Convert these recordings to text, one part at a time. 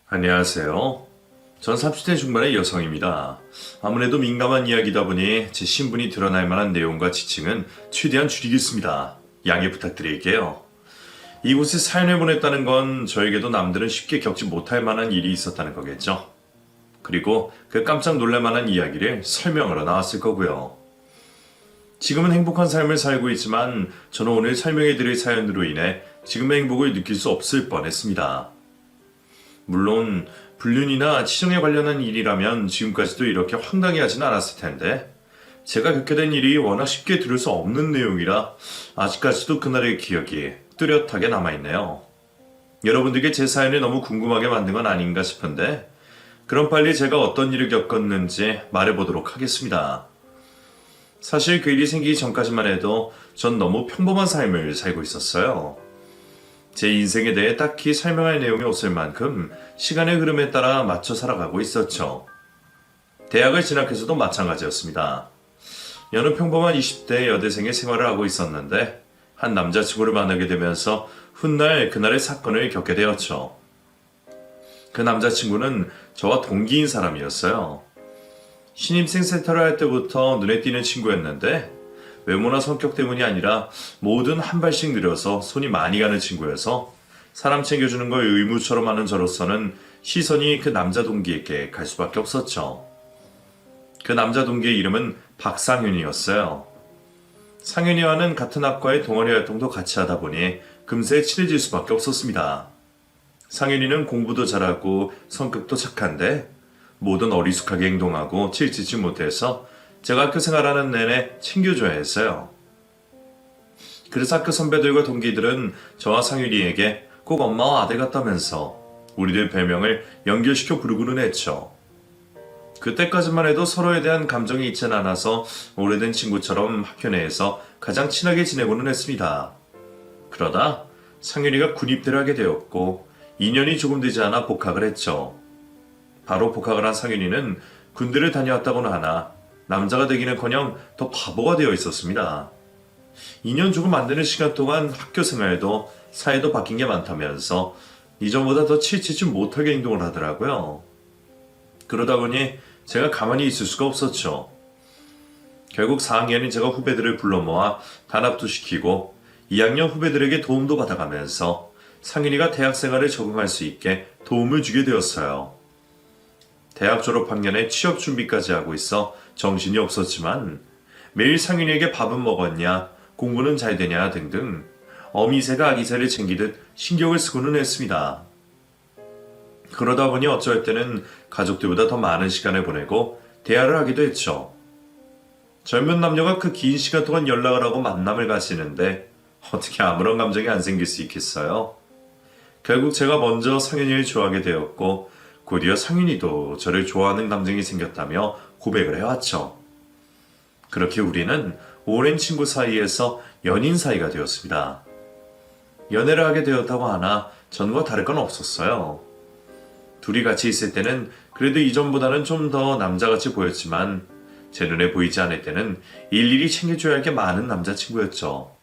안녕하세요. 전 30대 중반의 여성입니다. 아무래도 민감한 이야기다 보니 제 신분이 드러날 만한 내용과 지칭은 최대한 줄이겠습니다. 양해 부탁드릴게요. 이곳에 사연을 보냈다는 건 저에게도 남들은 쉽게 겪지 못할 만한 일이 있었다는 거겠죠. 그리고 그 깜짝 놀랄 만한 이야기를 설명하러 나왔을 거고요. 지금은 행복한 삶을 살고 있지만 저는 오늘 설명해드릴 사연으로 인해 지금의 행복을 느낄 수 없을 뻔했습니다. 물론 불륜이나 치정에 관련한 일이라면 지금까지도 이렇게 황당해하진 않았을 텐데 제가 겪게 된 일이 워낙 쉽게 들을 수 없는 내용이라 아직까지도 그날의 기억이 뚜렷하게 남아있네요. 여러분들께 제 사연이 너무 궁금하게 만든 건 아닌가 싶은데 그럼 빨리 제가 어떤 일을 겪었는지 말해보도록 하겠습니다. 사실 그 일이 생기기 전까지만 해도 전 너무 평범한 삶을 살고 있었어요. 제 인생에 대해 딱히 설명할 내용이 없을 만큼 시간의 흐름에 따라 맞춰 살아가고 있었죠. 대학을 진학해서도 마찬가지였습니다. 여느 평범한 20대 여대생의 생활을 하고 있었는데 한 남자친구를 만나게 되면서 훗날 그날의 사건을 겪게 되었죠. 그 남자친구는 저와 동기인 사람이었어요. 신입생 센터를 할 때부터 눈에 띄는 친구였는데 외모나 성격 때문이 아니라 뭐든 한 발씩 느려서 손이 많이 가는 친구여서 사람 챙겨주는 걸 의무처럼 하는 저로서는 시선이 그 남자 동기에게 갈 수밖에 없었죠. 그 남자 동기의 이름은 박상윤이었어요. 상윤이와는 같은 학과의 동아리 활동도 같이 하다 보니 금세 친해질 수밖에 없었습니다. 상윤이는 공부도 잘하고 성격도 착한데 뭐든 어리숙하게 행동하고 치우치지 못해서 제가 학교 생활하는 내내 챙겨줘야 했어요. 그래서 학교 선배들과 동기들은 저와 상윤이에게 꼭 엄마와 아들 같다면서 우리들 별명을 연결시켜 부르고는 했죠. 그때까지만 해도 서로에 대한 감정이 있진 않아서 오래된 친구처럼 학교 내에서 가장 친하게 지내고는 했습니다. 그러다 상윤이가 군입대를 하게 되었고 2년이 조금 되지 않아 복학을 했죠. 바로 복학을 한 상윤이는 군대를 다녀왔다고는 하나 남자가 되기는커녕 더 바보가 되어 있었습니다. 2년 조금 안 되는 시간 동안 학교 생활도 사회도 바뀐 게 많다면서 이전보다 더 치치지 못하게 행동을 하더라고요. 그러다 보니 제가 가만히 있을 수가 없었죠. 결국 4학년인 제가 후배들을 불러 모아 단합도 시키고 2학년 후배들에게 도움도 받아가면서 상윤이가 대학 생활에 적응할 수 있게 도움을 주게 되었어요. 대학 졸업 학년에 취업 준비까지 하고 있어 정신이 없었지만 매일 상윤이에게 밥은 먹었냐, 공부는 잘 되냐 등등 어미새가 아기새를 챙기듯 신경을 쓰고는 했습니다. 그러다 보니 어쩔 때는 가족들보다 더 많은 시간을 보내고 대화를 하기도 했죠. 젊은 남녀가 그 긴 시간 동안 연락을 하고 만남을 가지는데 어떻게 아무런 감정이 안 생길 수 있겠어요? 결국 제가 먼저 상윤이를 좋아하게 되었고 곧이어 상윤이도 저를 좋아하는 감정이 생겼다며 고백을 해왔죠. 그렇게 우리는 오랜 친구 사이에서 연인 사이가 되었습니다. 연애를 하게 되었다고 하나 전과 다를 건 없었어요. 둘이 같이 있을 때는 그래도 이전보다는 좀 더 남자같이 보였지만 제 눈에 보이지 않을 때는 일일이 챙겨줘야 할 게 많은 남자친구였죠.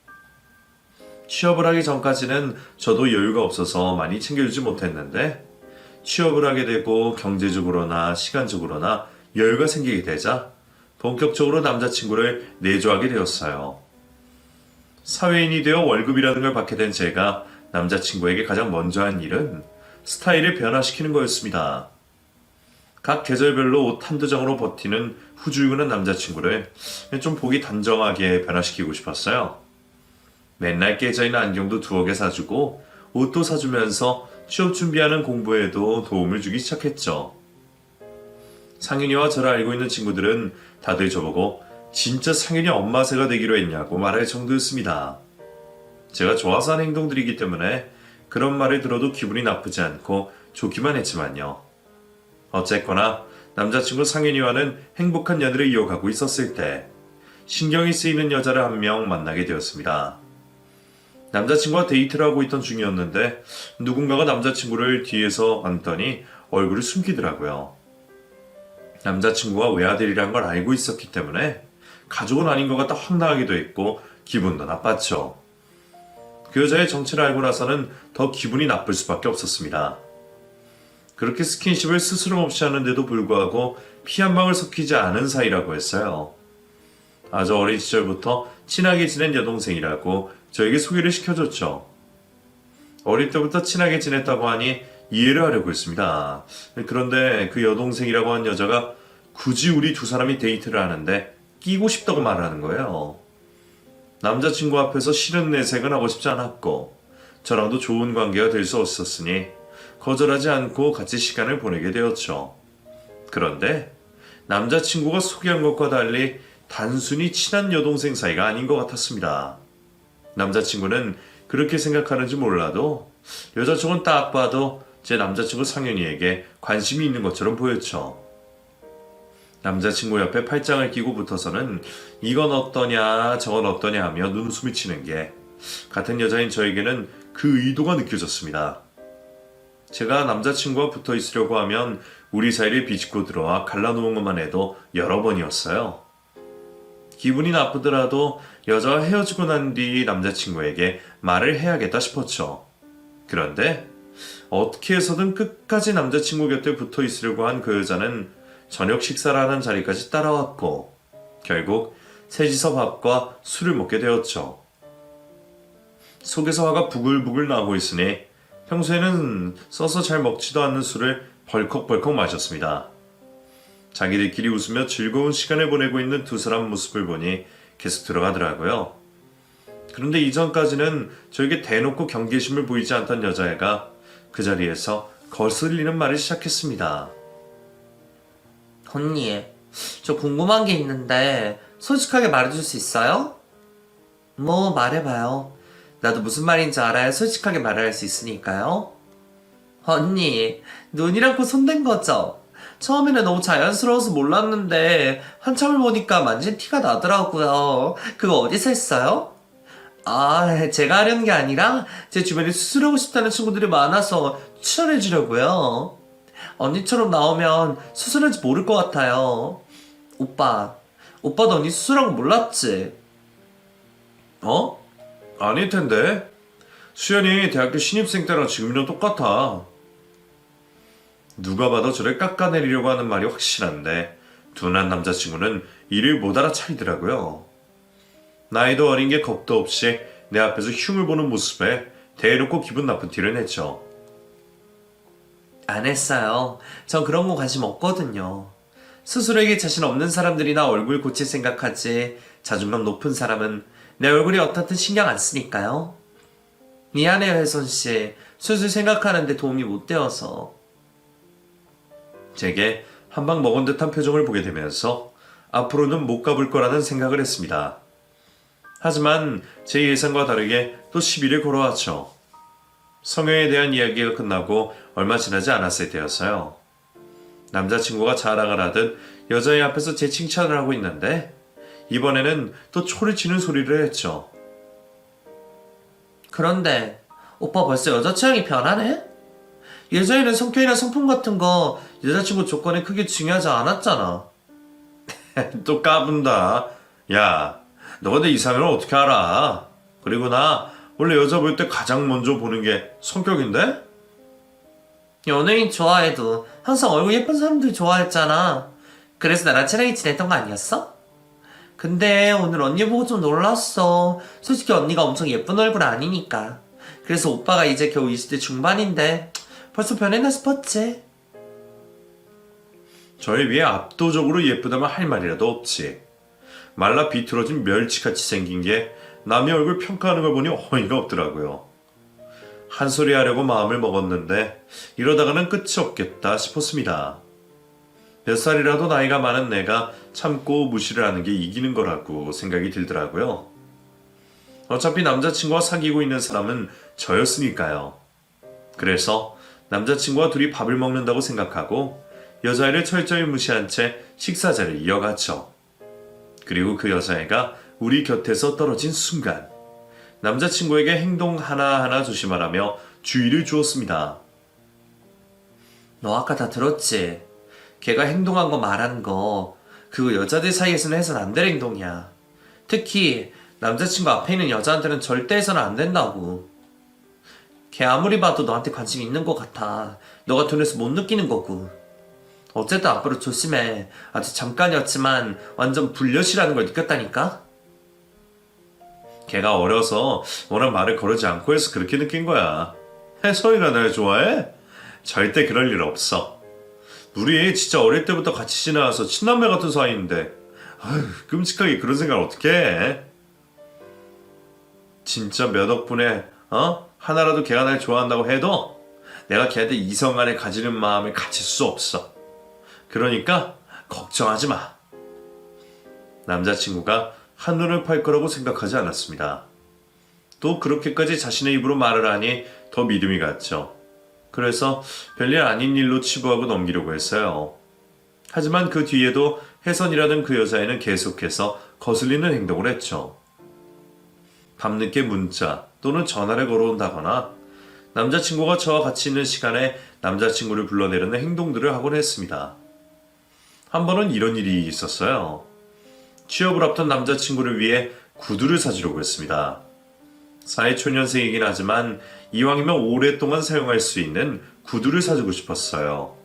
취업을 하기 전까지는 저도 여유가 없어서 많이 챙겨주지 못했는데 취업을 하게 되고 경제적으로나 시간적으로나 여유가 생기게 되자 본격적으로 남자친구를 내조하게 되었어요. 사회인이 되어 월급이라는 걸 받게 된 제가 남자친구에게 가장 먼저 한 일은 스타일을 변화시키는 거였습니다. 각 계절별로 옷 한두 장으로 버티는 후줄근한 남자친구를 좀 보기 단정하게 변화시키고 싶었어요. 맨날 깨져있는 안경도 두어 개 사주고 옷도 사주면서 취업 준비하는 공부에도 도움을 주기 시작했죠. 상윤이와 저를 알고 있는 친구들은 다들 저보고 진짜 상윤이 엄마새가 되기로 했냐고 말할 정도였습니다. 제가 좋아서 하는 행동들이기 때문에 그런 말을 들어도 기분이 나쁘지 않고 좋기만 했지만요. 어쨌거나 남자친구 상윤이와는 행복한 연애를 이어가고 있었을 때 신경이 쓰이는 여자를 한 명 만나게 되었습니다. 남자친구와 데이트를 하고 있던 중이었는데 누군가가 남자친구를 뒤에서 앉더니 얼굴을 숨기더라고요. 남자친구가 외아들이란 걸 알고 있었기 때문에 가족은 아닌 것 같다 황당하기도 했고 기분도 나빴죠. 그 여자의 정체를 알고 나서는 더 기분이 나쁠 수밖에 없었습니다. 그렇게 스킨십을 스스럼 없이 하는데도 불구하고 피 한 방울 섞이지 않은 사이라고 했어요. 아주 어린 시절부터 친하게 지낸 여동생이라고 저에게 소개를 시켜줬죠. 어릴 때부터 친하게 지냈다고 하니 이해를 하려고 했습니다. 그런데 그 여동생이라고 한 여자가 굳이 우리 두 사람이 데이트를 하는데 끼고 싶다고 말하는 거예요. 남자친구 앞에서 싫은 내색은 하고 싶지 않았고 저랑도 좋은 관계가 될 수 없었으니 거절하지 않고 같이 시간을 보내게 되었죠. 그런데 남자친구가 소개한 것과 달리 단순히 친한 여동생 사이가 아닌 것 같았습니다. 남자친구는 그렇게 생각하는지 몰라도 여자 쪽은 딱 봐도 제 남자친구 상현이에게 관심이 있는 것처럼 보였죠. 남자친구 옆에 팔짱을 끼고 붙어서는 이건 어떠냐 저건 어떠냐 하며 눈웃음을 치는 게 같은 여자인 저에게는 그 의도가 느껴졌습니다. 제가 남자친구와 붙어 있으려고 하면 우리 사이를 비집고 들어와 갈라놓은 것만 해도 여러 번이었어요. 기분이 나쁘더라도 여자와 헤어지고 난 뒤 남자친구에게 말을 해야겠다 싶었죠. 그런데 어떻게 해서든 끝까지 남자친구 곁에 붙어 있으려고 한 그 여자는 저녁 식사를 하는 자리까지 따라왔고 결국 셋이서 밥과 술을 먹게 되었죠. 속에서 화가 부글부글 나고 있으니 평소에는 써서 잘 먹지도 않는 술을 벌컥벌컥 마셨습니다. 자기들끼리 웃으며 즐거운 시간을 보내고 있는 두 사람 모습을 보니 계속 들어가더라고요. 그런데 이전까지는 저에게 대놓고 경계심을 보이지 않던 여자애가 그 자리에서 거슬리는 말을 시작했습니다. 언니, 저 궁금한 게 있는데 솔직하게 말해줄 수 있어요? 뭐 말해봐요. 나도 무슨 말인지 알아야 솔직하게 말을 할 수 있으니까요. 언니, 눈이랑 코 손댄 거죠? 처음에는 너무 자연스러워서 몰랐는데 한참을 보니까 만진 티가 나더라고요. 그거 어디서 했어요? 아, 제가 하려는 게 아니라 제 주변에 수술하고 싶다는 친구들이 많아서 추천해주려고요. 언니처럼 나오면 수술한지 모를 것 같아요. 오빠도 언니 수술한 거 몰랐지? 어? 아닐 텐데. 수연이 대학교 신입생 때랑 지금이랑 똑같아. 누가 봐도 저를 깎아내리려고 하는 말이 확실한데 둔한 남자친구는 이를 못 알아차리더라고요. 나이도 어린 게 겁도 없이 내 앞에서 흉을 보는 모습에 대놓고 기분 나쁜 티를 냈죠. 안 했어요. 전 그런 거 관심 없거든요. 스스로에게 자신 없는 사람들이나 얼굴 고칠 생각하지 자존감 높은 사람은 내 얼굴이 어떻든 신경 안 쓰니까요. 미안해요, 혜선씨. 수술 생각하는데 도움이 못 되어서. 제게 한 방 먹은 듯한 표정을 보게 되면서 앞으로는 못 가볼 거라는 생각을 했습니다. 하지만 제 예상과 다르게 또 시비를 걸어왔죠. 성형에 대한 이야기가 끝나고 얼마 지나지 않았을 때였어요. 남자친구가 자랑을 하듯 여자애 앞에서 제 칭찬을 하고 있는데 이번에는 또 초를 치는 소리를 했죠. 그런데 오빠 벌써 여자 취향이 변하네? 예전에는 성격이나 성품 같은 거 여자친구 조건에 크게 중요하지 않았잖아. 또 까분다. 야, 너가 내 이상형을 어떻게 알아? 그리고 나 원래 여자 볼 때 가장 먼저 보는 게 성격인데? 연예인 좋아해도 항상 얼굴 예쁜 사람들 좋아했잖아. 그래서 나랑 친하게 지냈던 거 아니었어? 근데 오늘 언니 보고 좀 놀랐어. 솔직히 언니가 엄청 예쁜 얼굴 아니니까. 그래서 오빠가 이제 겨우 20대 중반인데 벌써 변했나 싶었지. 저에 비해 압도적으로 예쁘다면 할 말이라도 없지. 말라 비틀어진 멸치같이 생긴 게 남의 얼굴 평가하는 걸 보니 어이가 없더라고요. 한 소리 하려고 마음을 먹었는데 이러다가는 끝이 없겠다 싶었습니다. 몇 살이라도 나이가 많은 내가 참고 무시를 하는 게 이기는 거라고 생각이 들더라고요. 어차피 남자친구와 사귀고 있는 사람은 저였으니까요. 그래서 남자친구와 둘이 밥을 먹는다고 생각하고 여자애를 철저히 무시한 채 식사자를 이어갔죠. 그리고 그 여자애가 우리 곁에서 떨어진 순간 남자친구에게 행동 하나하나 조심하라며 주의를 주었습니다. 너 아까 다 들었지? 걔가 행동한 거 말한 거 그거 여자들 사이에서는 해선 안 될 행동이야. 특히 남자친구 앞에 있는 여자한테는 절대 해서는 안 된다고. 걔 아무리 봐도 너한테 관심이 있는 것 같아. 너가 둔해서 못 느끼는 거고. 어쨌든 앞으로 조심해. 아주 잠깐이었지만 완전 불려시라는 걸 느꼈다니까? 걔가 어려서 워낙 말을 거르지 않고 해서 그렇게 느낀 거야. 혜선이가 날 좋아해? 절대 그럴 일 없어. 우리 진짜 어릴 때부터 같이 지나와서 친남매 같은 사이인데 아휴, 끔찍하게 그런 생각을 어떻게 해? 진짜 몇 덕분에 하나라도 걔가 날 좋아한다고 해도 내가 걔한테 이성 간에 가지는 마음을 가질 수 없어. 그러니까 걱정하지 마. 남자친구가 한눈을 팔 거라고 생각하지 않았습니다. 또 그렇게까지 자신의 입으로 말을 하니 더 믿음이 갔죠. 그래서 별일 아닌 일로 치부하고 넘기려고 했어요. 하지만 그 뒤에도 혜선이라는 그 여자애는 계속해서 거슬리는 행동을 했죠. 밤늦게 문자 또는 전화를 걸어온다거나 남자친구가 저와 같이 있는 시간에 남자친구를 불러내려는 행동들을 하곤 했습니다. 한 번은 이런 일이 있었어요. 취업을 앞둔 남자친구를 위해 구두를 사주려고 했습니다. 사회초년생이긴 하지만 이왕이면 오랫동안 사용할 수 있는 구두를 사주고 싶었어요.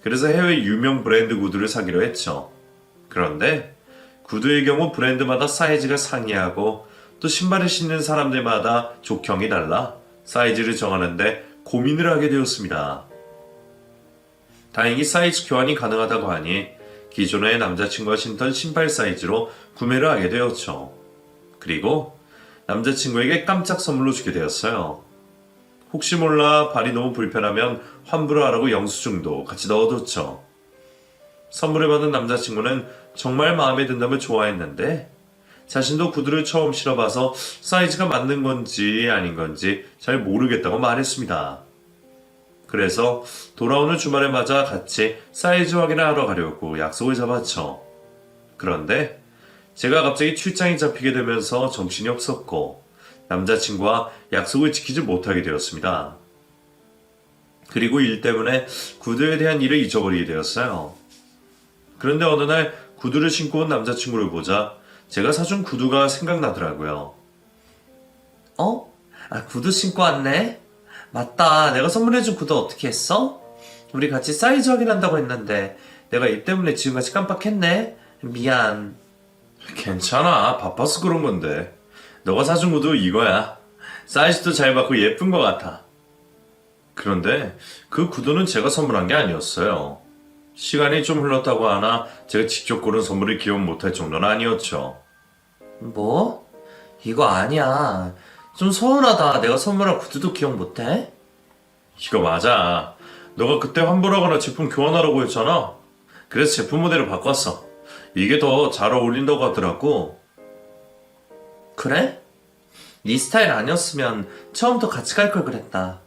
그래서 해외 유명 브랜드 구두를 사기로 했죠. 그런데 구두의 경우 브랜드마다 사이즈가 상이하고 또 신발을 신는 사람들마다 족형이 달라 사이즈를 정하는데 고민을 하게 되었습니다. 다행히 사이즈 교환이 가능하다고 하니 기존의 남자친구가 신던 신발 사이즈로 구매를 하게 되었죠. 그리고 남자친구에게 깜짝 선물로 주게 되었어요. 혹시 몰라 발이 너무 불편하면 환불을 하라고 영수증도 같이 넣어뒀죠. 선물을 받은 남자친구는 정말 마음에 든다며 좋아했는데 자신도 구두를 처음 신어봐서 사이즈가 맞는 건지 아닌 건지 잘 모르겠다고 말했습니다. 그래서 돌아오는 주말에 맞아 같이 사이즈 확인을 하러 가려고 약속을 잡았죠. 그런데 제가 갑자기 출장이 잡히게 되면서 정신이 없었고 남자친구와 약속을 지키지 못하게 되었습니다. 그리고 일 때문에 구두에 대한 일을 잊어버리게 되었어요. 그런데 어느 날 구두를 신고 온 남자친구를 보자 제가 사준 구두가 생각나더라고요. 구두 신고 왔네? 맞다. 내가 선물해준 구두 어떻게 했어? 우리 같이 사이즈 확인한다고 했는데 내가 이 때문에 지금까지 깜빡했네. 미안. 괜찮아. 바빠서 그런 건데. 너가 사준 구두 이거야. 사이즈도 잘 받고 예쁜 것 같아. 그런데 그 구두는 제가 선물한 게 아니었어요. 시간이 좀 흘렀다고 하나 제가 직접 고른 선물을 기억 못할 정도는 아니었죠. 뭐? 이거 아니야. 좀 서운하다. 내가 선물한 구두도 기억 못해? 이거 맞아. 너가 그때 환불하거나 제품 교환하라고 했잖아. 그래서 제품 모델을 바꿨어. 이게 더 잘 어울린다고 하더라고. 그래? 네 스타일 아니었으면 처음부터 같이 갈 걸 그랬다.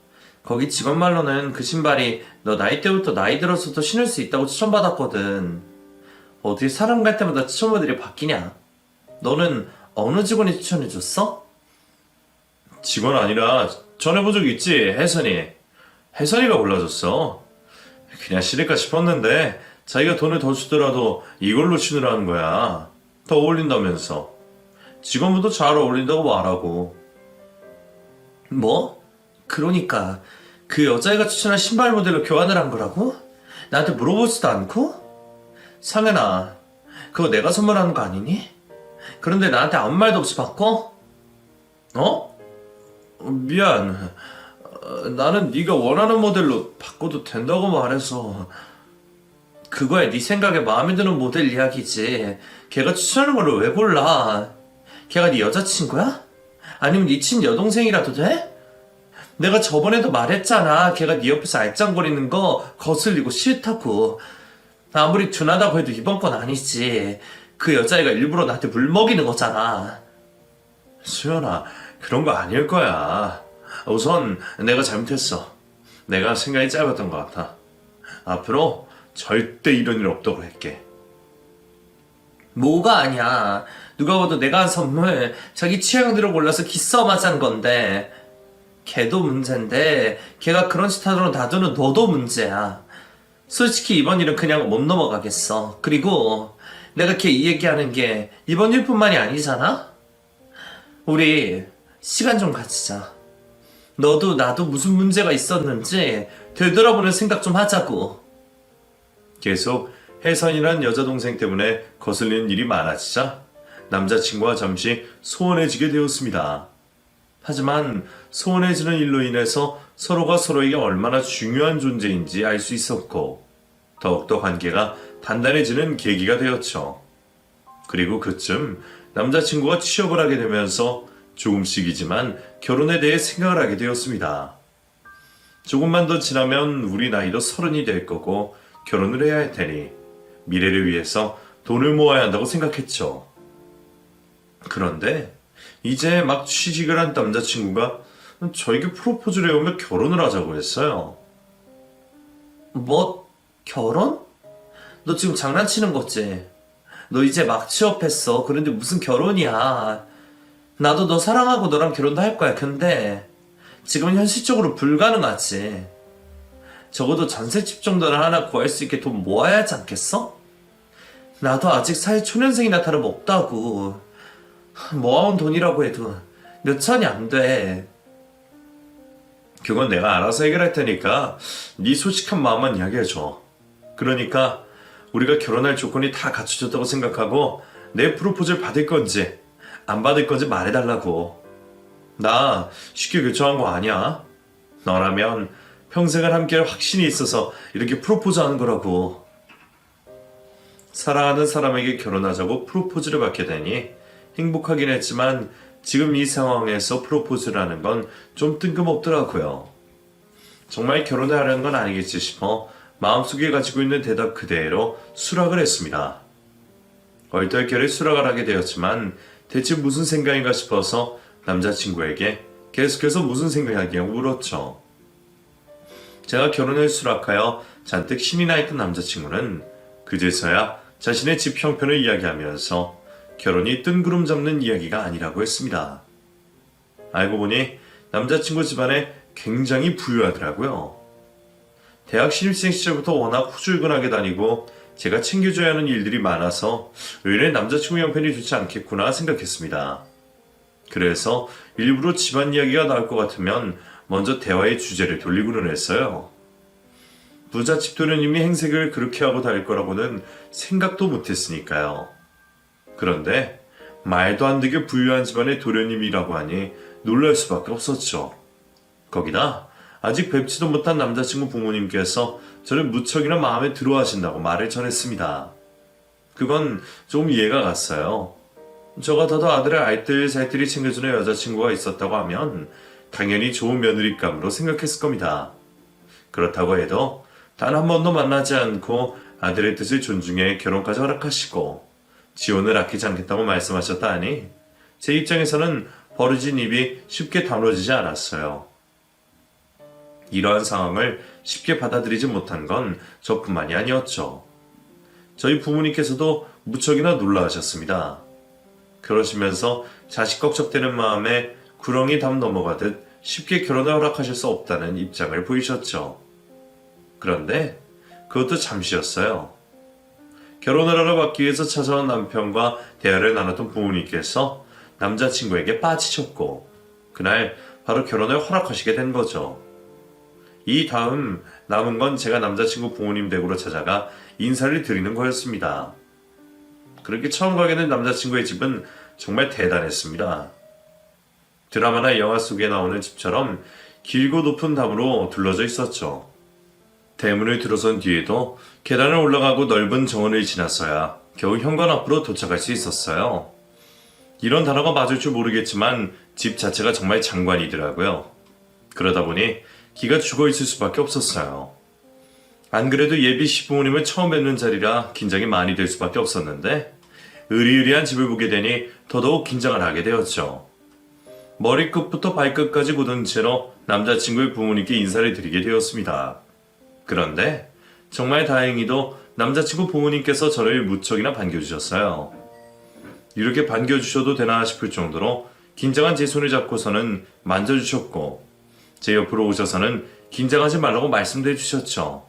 거기 직원 말로는 그 신발이 너 나이 때부터 나이 들어서도 신을 수 있다고 추천받았거든. 어딜 사람 갈 때마다 추천 모델이 바뀌냐? 너는 어느 직원이 추천해줬어? 직원 아니라 전해본 적 있지, 혜선이. 혜선이가 골라줬어. 그냥 신을까 싶었는데 자기가 돈을 더 주더라도 이걸로 신으라는 거야. 더 어울린다면서. 직원분도 잘 어울린다고 말하고. 뭐? 그러니까 그 여자애가 추천한 신발 모델로 교환을 한 거라고? 나한테 물어보지도 않고? 상현아, 그거 내가 선물하는 거 아니니? 그런데 나한테 아무 말도 없이 바꿔? 미안. 나는 네가 원하는 모델로 바꿔도 된다고 말해서. 그거야 네 생각에 마음에 드는 모델 이야기지. 걔가 추천하는 걸 왜 골라? 걔가 네 여자친구야? 아니면 네 친여동생이라도 돼? 내가 저번에도 말했잖아. 걔가 네 옆에서 알짱거리는 거 거슬리고 싫다고. 아무리 둔하다고 해도 이번 건 아니지. 그 여자애가 일부러 나한테 물 먹이는 거잖아. 수연아, 그런 거 아닐 거야. 우선 내가 잘못했어. 내가 생각이 짧았던 것 같아. 앞으로 절대 이런 일 없도록 할게. 뭐가 아니야. 누가 봐도 내가 한 선물 자기 취향대로 골라서 기싸움하자는 건데. 걔도 문제인데 걔가 그런 짓 하도록 놔두는 너도 문제야. 솔직히 이번 일은 그냥 못 넘어가겠어. 그리고 내가 걔 이 얘기하는 게 이번 일뿐만이 아니잖아? 우리 시간 좀 가지자. 너도 나도 무슨 문제가 있었는지 되돌아보는 생각 좀 하자고. 계속 혜선이란 여자 동생 때문에 거슬리는 일이 많아지자 남자친구와 잠시 소원해지게 되었습니다. 하지만 소원해지는 일로 인해서 서로가 서로에게 얼마나 중요한 존재인지 알 수 있었고 더욱더 관계가 단단해지는 계기가 되었죠. 그리고 그쯤 남자친구가 취업을 하게 되면서 조금씩이지만 결혼에 대해 생각을 하게 되었습니다. 조금만 더 지나면 우리 나이도 30이 될 거고 결혼을 해야 할 테니 미래를 위해서 돈을 모아야 한다고 생각했죠. 그런데 이제 막 취직을 한 남자친구가 저에게 프로포즈를 해오며 결혼을 하자고 했어요. 뭐? 결혼? 너 지금 장난치는 거지? 너 이제 막 취업했어. 그런데 무슨 결혼이야. 나도 너 사랑하고 너랑 결혼도 할 거야. 근데 지금은 현실적으로 불가능하지. 적어도 전셋집 정도는 하나 구할 수 있게 돈 모아야 하지 않겠어? 나도 아직 사회 초년생이나 다름없다고. 모아온 돈이라고 해도 몇 천이 안 돼. 그건 내가 알아서 해결할 테니까 네 솔직한 마음만 이야기해줘. 그러니까 우리가 결혼할 조건이 다 갖춰졌다고 생각하고 내 프로포즈를 받을 건지 안 받을 건지 말해달라고. 나 쉽게 결정한 거 아니야. 너라면 평생을 함께할 확신이 있어서 이렇게 프로포즈하는 거라고. 사랑하는 사람에게 결혼하자고 프로포즈를 받게 되니 행복하긴 했지만 지금 이 상황에서 프로포즈를 하는 건 좀 뜬금없더라고요. 정말 결혼을 하려는 건 아니겠지 싶어 마음속에 가지고 있는 대답 그대로 수락을 했습니다. 얼떨결에 수락을 하게 되었지만 대체 무슨 생각인가 싶어서 남자친구에게 계속해서 무슨 생각이냐고 물었죠. 제가 결혼을 수락하여 잔뜩 신이 나 있던 남자친구는 그제서야 자신의 집 형편을 이야기하면서 결혼이 뜬구름 잡는 이야기가 아니라고 했습니다. 알고 보니 남자친구 집안에 굉장히 부유하더라고요. 대학 신입생 시절부터 워낙 후줄근하게 다니고 제가 챙겨줘야 하는 일들이 많아서 의뢰 남자친구 형편이 좋지 않겠구나 생각했습니다. 그래서 일부러 집안 이야기가 나올 것 같으면 먼저 대화의 주제를 돌리고는 했어요. 부잣집 도련님이 행색을 그렇게 하고 다닐 거라고는 생각도 못했으니까요. 그런데 말도 안 되게 부유한 집안의 도련님이라고 하니 놀랄 수밖에 없었죠. 거기다 아직 뵙지도 못한 남자친구 부모님께서 저를 무척이나 마음에 들어 하신다고 말을 전했습니다. 그건 좀 이해가 갔어요. 저 같아도 아들을 알뜰살뜰히 챙겨주는 여자친구가 있었다고 하면 당연히 좋은 며느리감으로 생각했을 겁니다. 그렇다고 해도 단 한 번도 만나지 않고 아들의 뜻을 존중해 결혼까지 허락하시고 지원을 아끼지 않겠다고 말씀하셨다 하니 제 입장에서는 버려진 입이 쉽게 다물어지지 않았어요. 이러한 상황을 쉽게 받아들이지 못한 건 저뿐만이 아니었죠. 저희 부모님께서도 무척이나 놀라하셨습니다. 그러시면서 자식 걱정되는 마음에 구렁이 담 넘어가듯 쉽게 결혼을 허락하실 수 없다는 입장을 보이셨죠. 그런데 그것도 잠시였어요. 결혼을 하러 받기 위해서 찾아온 남편과 대화를 나눴던 부모님께서 남자친구에게 빠지셨고 그날 바로 결혼을 허락하시게 된 거죠. 이 다음 남은 건 제가 남자친구 부모님 댁으로 찾아가 인사를 드리는 거였습니다. 그렇게 처음 가게 된 남자친구의 집은 정말 대단했습니다. 드라마나 영화 속에 나오는 집처럼 길고 높은 담으로 둘러져 있었죠. 대문을 들어선 뒤에도 계단을 올라가고 넓은 정원을 지났어야 겨우 현관 앞으로 도착할 수 있었어요. 이런 단어가 맞을 줄 모르겠지만 집 자체가 정말 장관이더라고요. 그러다 보니 기가 죽어 있을 수밖에 없었어요. 안 그래도 예비 시부모님을 처음 뵙는 자리라 긴장이 많이 될 수밖에 없었는데 으리으리한 집을 보게 되니 더더욱 긴장을 하게 되었죠. 머리끝부터 발끝까지 굳은 채로 남자친구의 부모님께 인사를 드리게 되었습니다. 그런데 정말 다행히도 남자친구 부모님께서 저를 무척이나 반겨주셨어요. 이렇게 반겨주셔도 되나 싶을 정도로 긴장한 제 손을 잡고서는 만져주셨고 제 옆으로 오셔서는 긴장하지 말라고 말씀도 해주셨죠.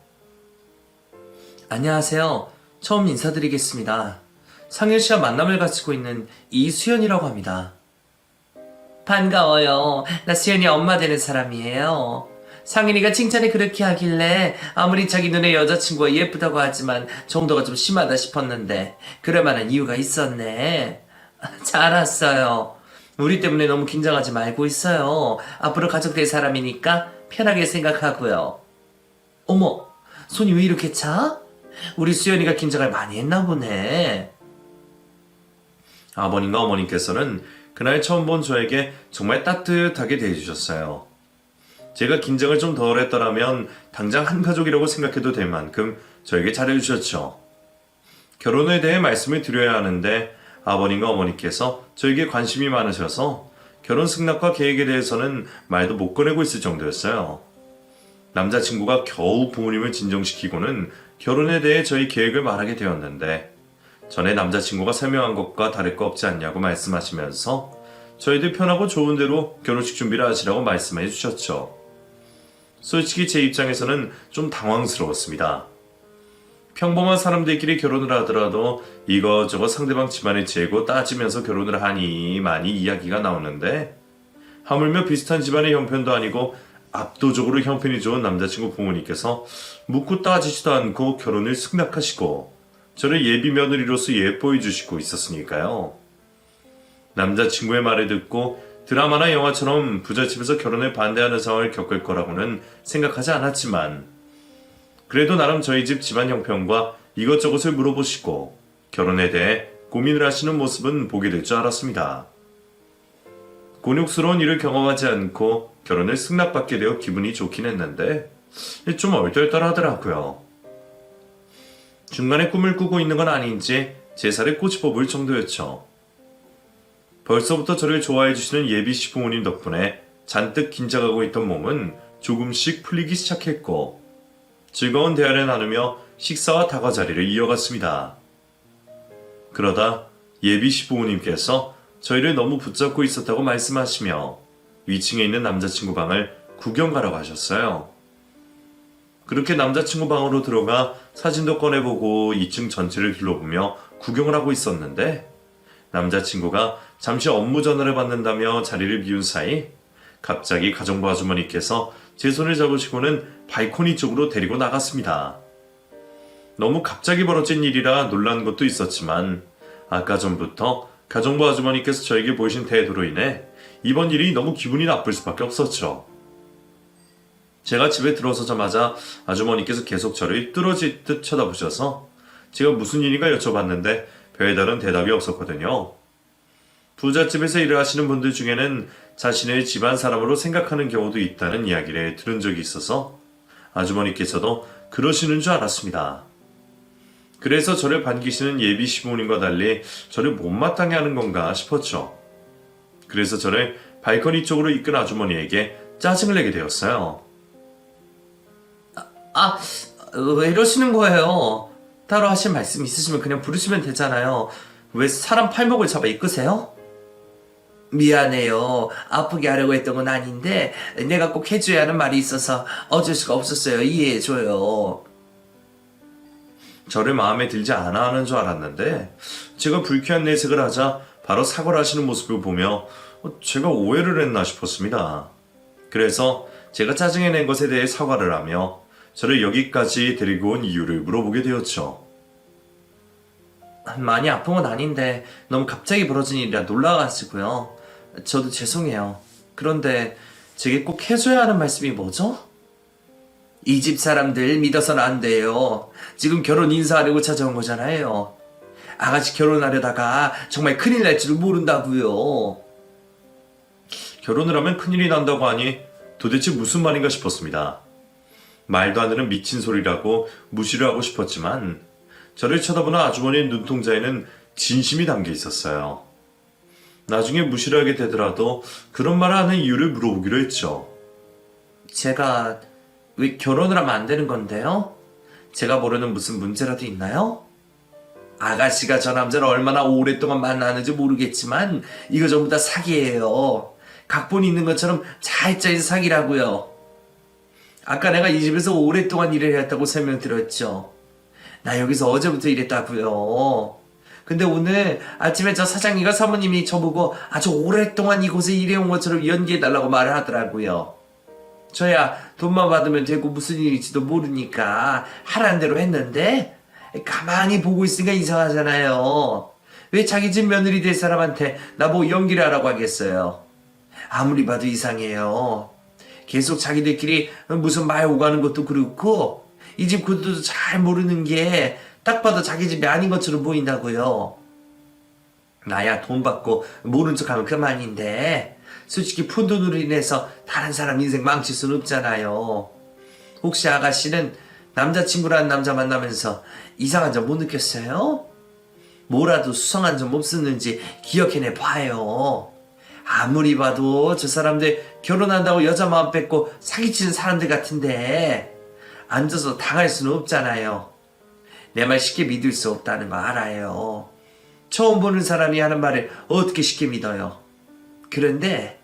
안녕하세요. 처음 인사드리겠습니다. 상현 씨와 만남을 가지고 있는 이수연이라고 합니다. 반가워요. 나 수연이 엄마 되는 사람이에요. 상인이가 칭찬을 그렇게 하길래 아무리 자기 눈에 여자친구가 예쁘다고 하지만 정도가 좀 심하다 싶었는데 그럴 만한 이유가 있었네. 잘 왔어요. 우리 때문에 너무 긴장하지 말고 있어요. 앞으로 가족 될 사람이니까 편하게 생각하고요. 어머, 손이 왜 이렇게 차? 우리 수연이가 긴장을 많이 했나 보네. 아버님과 어머님께서는 그날 처음 본 저에게 정말 따뜻하게 대해주셨어요. 제가 긴장을 좀 덜 했더라면 당장 한 가족이라고 생각해도 될 만큼 저에게 잘해주셨죠. 결혼에 대해 말씀을 드려야 하는데 아버님과 어머니께서 저에게 관심이 많으셔서 결혼 승낙과 계획에 대해서는 말도 못 꺼내고 있을 정도였어요. 남자친구가 겨우 부모님을 진정시키고는 결혼에 대해 저희 계획을 말하게 되었는데 전에 남자친구가 설명한 것과 다를 거 없지 않냐고 말씀하시면서 저희들 편하고 좋은 대로 결혼식 준비를 하시라고 말씀해 주셨죠. 솔직히 제 입장에서는 좀 당황스러웠습니다. 평범한 사람들끼리 결혼을 하더라도 이것저것 상대방 집안을 재고 따지면서 결혼을 하니 많이 이야기가 나오는데 하물며 비슷한 집안의 형편도 아니고 압도적으로 형편이 좋은 남자친구 부모님께서 묻고 따지지도 않고 결혼을 승낙하시고 저를 예비 며느리로서 예뻐해 주시고 있었으니까요. 남자친구의 말을 듣고 드라마나 영화처럼 부잣집에서 결혼을 반대하는 상황을 겪을 거라고는 생각하지 않았지만 그래도 나름 저희 집 집안 형편과 이것저것을 물어보시고 결혼에 대해 고민을 하시는 모습은 보게 될 줄 알았습니다. 곤욕스러운 일을 경험하지 않고 결혼을 승낙받게 되어 기분이 좋긴 했는데 좀 얼떨떨하더라고요. 중간에 꿈을 꾸고 있는 건 아닌지 제 살에 꽃이 뽑을 정도였죠. 벌써부터 저를 좋아해 주시는 예비 시부모님 덕분에 잔뜩 긴장하고 있던 몸은 조금씩 풀리기 시작했고 즐거운 대화를 나누며 식사와 다과 자리를 이어갔습니다. 그러다 예비 시부모님께서 저희를 너무 붙잡고 있었다고 말씀하시며 위층에 있는 남자친구 방을 구경 가라고 하셨어요. 그렇게 남자친구 방으로 들어가 사진도 꺼내보고 2층 전체를 둘러보며 구경을 하고 있었는데 남자친구가 잠시 업무 전화를 받는다며 자리를 비운 사이 갑자기 가정부 아주머니께서 제 손을 잡으시고는 발코니 쪽으로 데리고 나갔습니다. 너무 갑자기 벌어진 일이라 놀란 것도 있었지만 아까 전부터 가정부 아주머니께서 저에게 보이신 태도로 인해 이번 일이 너무 기분이 나쁠 수밖에 없었죠. 제가 집에 들어서자마자 아주머니께서 계속 저를 뚫어지듯 쳐다보셔서 제가 무슨 일인가 여쭤봤는데 별다른 대답이 없었거든요. 부잣집에서 일을 하시는 분들 중에는 자신을 집안 사람으로 생각하는 경우도 있다는 이야기를 들은 적이 있어서 아주머니께서도 그러시는 줄 알았습니다. 그래서 저를 반기시는 예비 시부모님과 달리 저를 못마땅해 하는 건가 싶었죠. 그래서 저를 발코니 쪽으로 이끈 아주머니에게 짜증을 내게 되었어요. 왜 이러시는 거예요? 따로 하실 말씀 있으시면 그냥 부르시면 되잖아요. 왜 사람 팔목을 잡아 이끄세요? 미안해요. 아프게 하려고 했던 건 아닌데 내가 꼭 해줘야 하는 말이 있어서 어쩔 수가 없었어요. 이해해줘요. 저를 마음에 들지 않아 하는 줄 알았는데 제가 불쾌한 내색을 하자 바로 사과를 하시는 모습을 보며 제가 오해를 했나 싶었습니다. 그래서 제가 짜증을 낸 것에 대해 사과를 하며 저를 여기까지 데리고 온 이유를 물어보게 되었죠. 많이 아픈 건 아닌데 너무 갑자기 벌어진 일이라 놀라가지고요. 저도 죄송해요. 그런데 제게 꼭 해줘야 하는 말씀이 뭐죠? 이 집 사람들 믿어서는 안 돼요. 지금 결혼 인사하려고 찾아온 거잖아요. 아가씨 결혼하려다가 정말 큰일 날 줄 모른다고요. 결혼을 하면 큰일이 난다고 하니 도대체 무슨 말인가 싶었습니다. 말도 안 되는 미친 소리라고 무시를 하고 싶었지만 저를 쳐다보는 아주머니의 눈동자에는 진심이 담겨 있었어요. 나중에 무시를 하게 되더라도 그런 말을 하는 이유를 물어보기로 했죠. 제가 왜 결혼을 하면 안 되는 건데요? 제가 모르는 무슨 문제라도 있나요? 아가씨가 저 남자를 얼마나 오랫동안 만나는지 모르겠지만 이거 전부 다 사기예요. 각본이 있는 것처럼 잘 짜인 사기라고요. 아까 내가 이 집에서 오랫동안 일을 했다고 설명드렸죠. 나 여기서 어제부터 일했다고요. 근데 오늘 아침에 저 사장님과 사모님이 저보고 아주 오랫동안 이곳에 일해온 것처럼 연기해달라고 말을 하더라고요. 저야 돈만 받으면 되고 무슨 일일지도 모르니까 하라는 대로 했는데 가만히 보고 있으니까 이상하잖아요. 왜 자기 집 며느리 될 사람한테 나보고 연기를 하라고 하겠어요. 아무리 봐도 이상해요. 계속 자기들끼리 무슨 말 오가는 것도 그렇고 이 집 구도도 잘 모르는 게 딱 봐도 자기 집이 아닌 것처럼 보인다고요. 나야 돈 받고 모른 척하면 그만인데 솔직히 푼돈으로 인해서 다른 사람 인생 망칠 순 없잖아요. 혹시 아가씨는 남자친구라는 남자 만나면서 이상한 점 못 느꼈어요? 뭐라도 수상한 점 없었는지 기억해내 봐요. 아무리 봐도 저 사람들 결혼한다고 여자 마음 뺏고 사기치는 사람들 같은데 앉아서 당할 수는 없잖아요. 내 말 쉽게 믿을 수 없다는 거 알아요. 처음 보는 사람이 하는 말을 어떻게 쉽게 믿어요. 그런데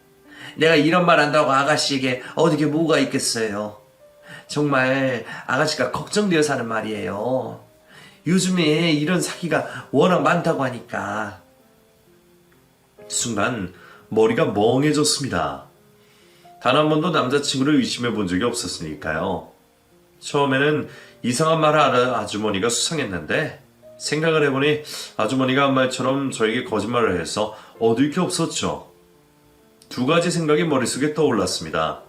내가 이런 말 한다고 아가씨에게 어떻게 뭐가 있겠어요. 정말 아가씨가 걱정되어서 하는 말이에요. 요즘에 이런 사기가 워낙 많다고 하니까. 순간 머리가 멍해졌습니다. 단 한 번도 남자친구를 의심해 본 적이 없었으니까요. 처음에는 이상한 말을 하는 아주머니가 수상했는데 생각을 해보니 아주머니가 한 말처럼 저에게 거짓말을 해서 얻을 게 없었죠. 두 가지 생각이 머릿속에 떠올랐습니다.